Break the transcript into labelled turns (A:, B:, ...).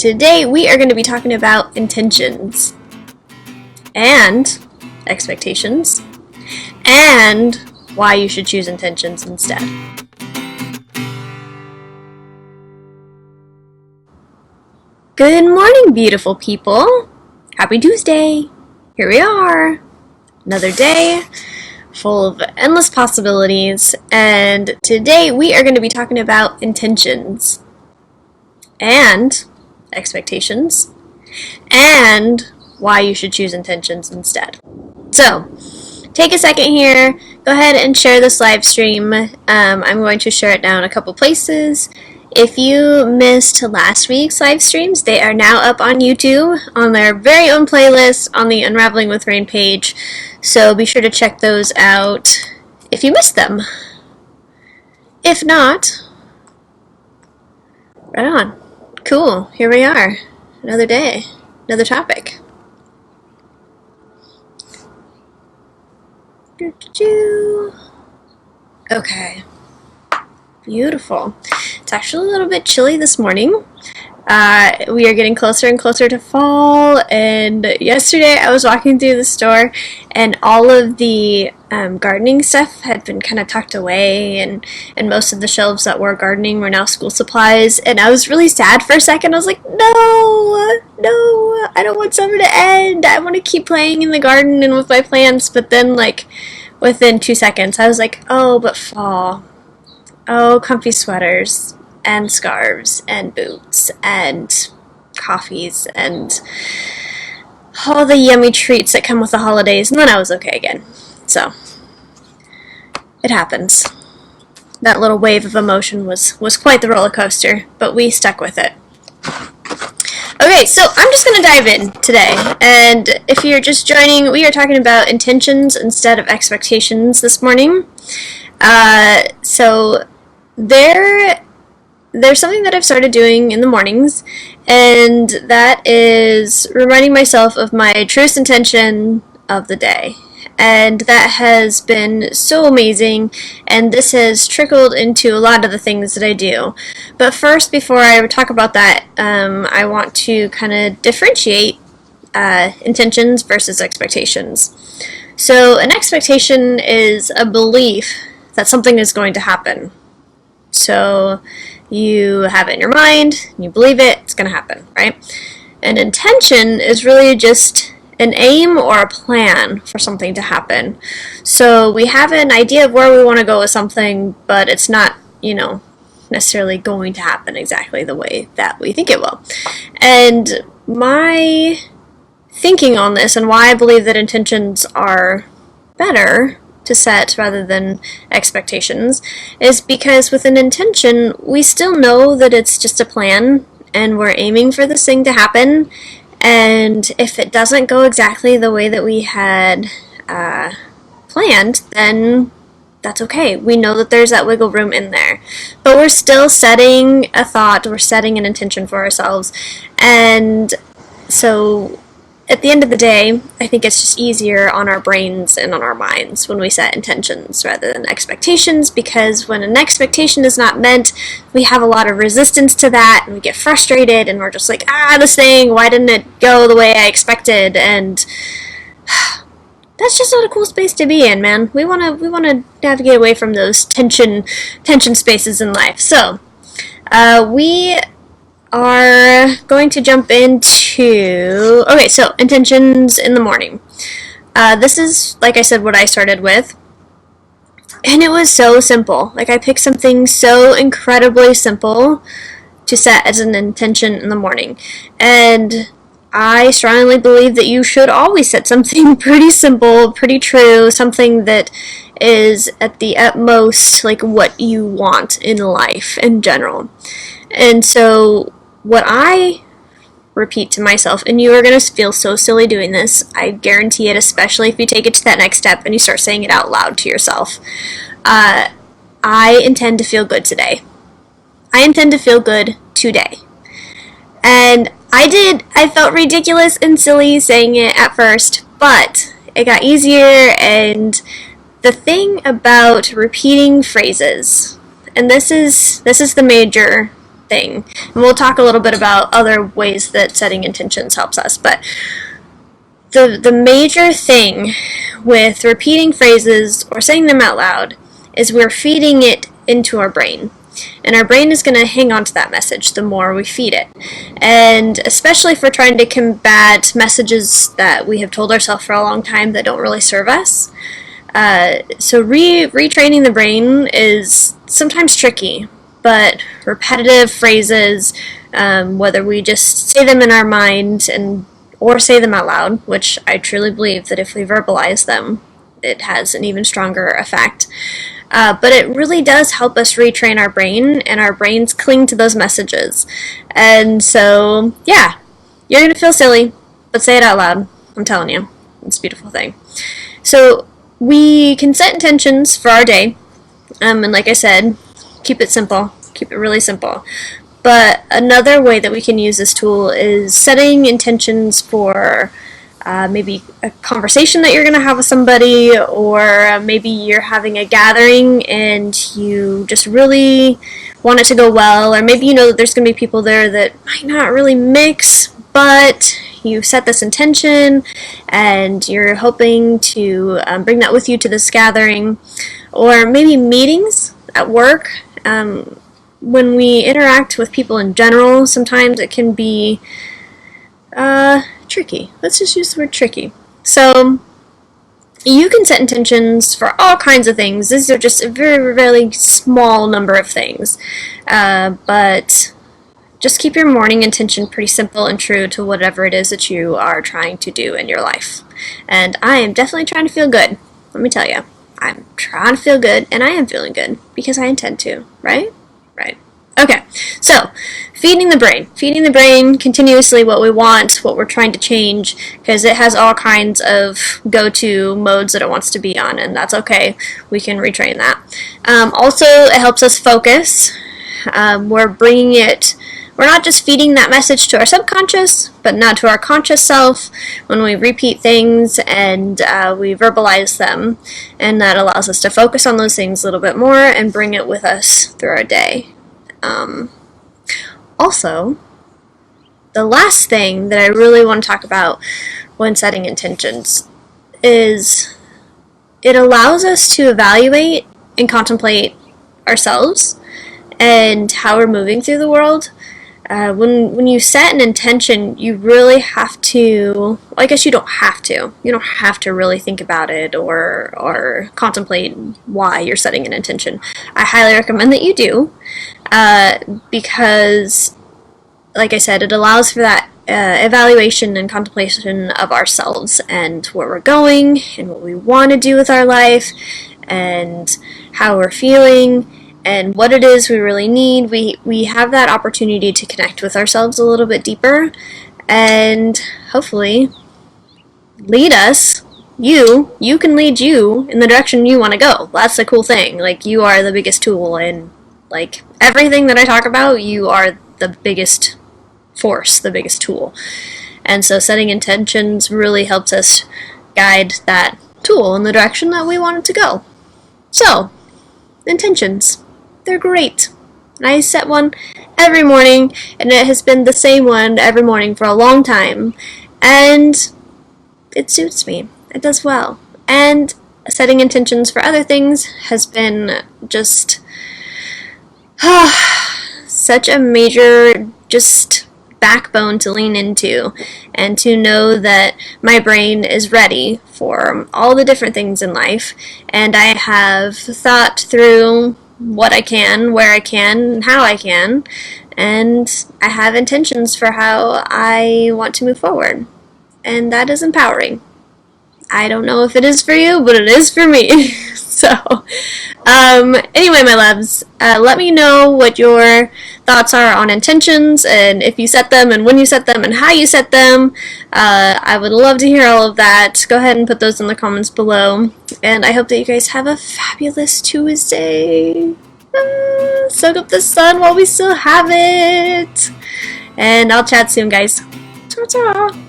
A: today we are going to be talking about intentions and expectations and why you should choose intentions instead. Good morning, beautiful people. Happy Tuesday. Here we are. Another day full of endless possibilities, and today we are going to be talking about intentions and expectations and why you should choose intentions instead. So, take a second here, go ahead and share this live stream. I'm going to share it down a couple places. If you missed last week's live streams, they are now up on YouTube on their very own playlist on the Unraveling with Rayne page, so be sure to check those out if you missed them. If not, right on. Cool, here we are. Another day, another topic. Okay. Beautiful. It's actually a little bit chilly this morning. We are getting closer and closer to fall, and yesterday I was walking through the store and all of the gardening stuff had been kind of tucked away, and most of the shelves that were gardening were now school supplies, and I was really sad for a second. I was like, no, I don't want summer to end. I want to keep playing in the garden and with my plants, but then like within 2 seconds I was like, oh, but fall. Oh, comfy sweaters and scarves and boots and coffees and all the yummy treats that come with the holidays, and then I was okay again. So, it happens. That little wave of emotion was quite the roller coaster, but we stuck with it. Okay, so I'm just going to dive in today, and if you're just joining, we are talking about intentions instead of expectations this morning. So there's something that I've started doing in the mornings, and that is reminding myself of my truest intention of the day. And that has been so amazing, and this has trickled into a lot of the things that I do. But first, before I talk about that, I want to kind of differentiate intentions versus expectations. So an expectation is a belief that something is going to happen. So you have it in your mind, you believe it, it's going to happen, right? An intention is really just an aim or a plan for something to happen. So we have an idea of where we want to go with something, but it's not, necessarily going to happen exactly the way that we think it will. And my thinking on this and why I believe that intentions are better to set rather than expectations is because with an intention, we still know that it's just a plan and we're aiming for this thing to happen, and if it doesn't go exactly the way that we had planned, then that's okay. We know that there's that wiggle room in there, but we're still setting a thought, we're setting an intention for ourselves. And so at the end of the day, I think it's just easier on our brains and on our minds when we set intentions rather than expectations, because when an expectation is not met, we have a lot of resistance to that, and we get frustrated, and we're just like, this thing, why didn't it go the way I expected? And that's just not a cool space to be in, man. We wanna navigate away from those tension spaces in life. So, we are going to jump into, okay, so intentions in the morning. This is, like I said, what I started with, and it was so simple. Like, I picked something so incredibly simple to set as an intention in the morning, and I strongly believe that you should always set something pretty simple, pretty true, something that is at the utmost like what you want in life in general. And so what I repeat to myself, and you are going to feel so silly doing this, I guarantee it, especially if you take it to that next step and you start saying it out loud to yourself. I intend to feel good today. I intend to feel good today. And I felt ridiculous and silly saying it at first, but it got easier. And the thing about repeating phrases, and this is the major thing. And we'll talk a little bit about other ways that setting intentions helps us. But the major thing with repeating phrases or saying them out loud is we're feeding it into our brain. And our brain is going to hang on to that message the more we feed it. And especially if we're trying to combat messages that we have told ourselves for a long time that don't really serve us. So retraining the brain is sometimes tricky, but repetitive phrases, whether we just say them in our mind or say them out loud, which I truly believe that if we verbalize them, it has an even stronger effect. But it really does help us retrain our brain, and our brains cling to those messages. And so, yeah, you're going to feel silly, but say it out loud. I'm telling you, it's a beautiful thing. So we can set intentions for our day, and like I said, keep it simple, keep it really simple. But another way that we can use this tool is setting intentions for maybe a conversation that you're going to have with somebody, or maybe you're having a gathering and you just really want it to go well, or maybe you know that there's going to be people there that might not really mix, but you set this intention and you're hoping to bring that with you to this gathering. Or maybe meetings at work. When we interact with people in general, sometimes it can be tricky. Let's just use the word tricky. So you can set intentions for all kinds of things. These are just a very, very small number of things. But just keep your morning intention pretty simple and true to whatever it is that you are trying to do in your life. And I am definitely trying to feel good. Let me tell you. I'm trying to feel good, and I am feeling good because I intend to, right? Right. Okay, so feeding the brain continuously what we want, what we're trying to change, because it has all kinds of go-to modes that it wants to be on, and that's okay. We can retrain that. Also, it helps us focus. We're not just feeding that message to our subconscious, but now to our conscious self when we repeat things and we verbalize them, and that allows us to focus on those things a little bit more and bring it with us through our day. Also, the last thing that I really want to talk about when setting intentions is it allows us to evaluate and contemplate ourselves and how we're moving through the world. When you set an intention, you really have to, well, I guess you don't have to. You don't have to really think about it or contemplate why you're setting an intention. I highly recommend that you do, because, like I said, it allows for that evaluation and contemplation of ourselves and where we're going and what we want to do with our life and how we're feeling and what it is we really need. We have that opportunity to connect with ourselves a little bit deeper and hopefully lead us. You can lead you in the direction you want to go. That's the cool thing. Like, you are the biggest tool in, like, everything that I talk about. You are the biggest force, the biggest tool. And so setting intentions really helps us guide that tool in the direction that we want it to go. So, intentions. They're great. And I set one every morning, and it has been the same one every morning for a long time. And it suits me. It does well. And setting intentions for other things has been just such a major just backbone to lean into, and to know that my brain is ready for all the different things in life, and I have thought through what I can, where I can, how I can, and I have intentions for how I want to move forward. And that is empowering. I don't know if it is for you, but it is for me. So, anyway, my loves, let me know what your thoughts are on intentions, and if you set them, and when you set them, and how you set them. I would love to hear all of that. Go ahead and put those in the comments below, and I hope that you guys have a fabulous Tuesday. Soak up the sun while we still have it, and I'll chat soon, guys. Ta-ta!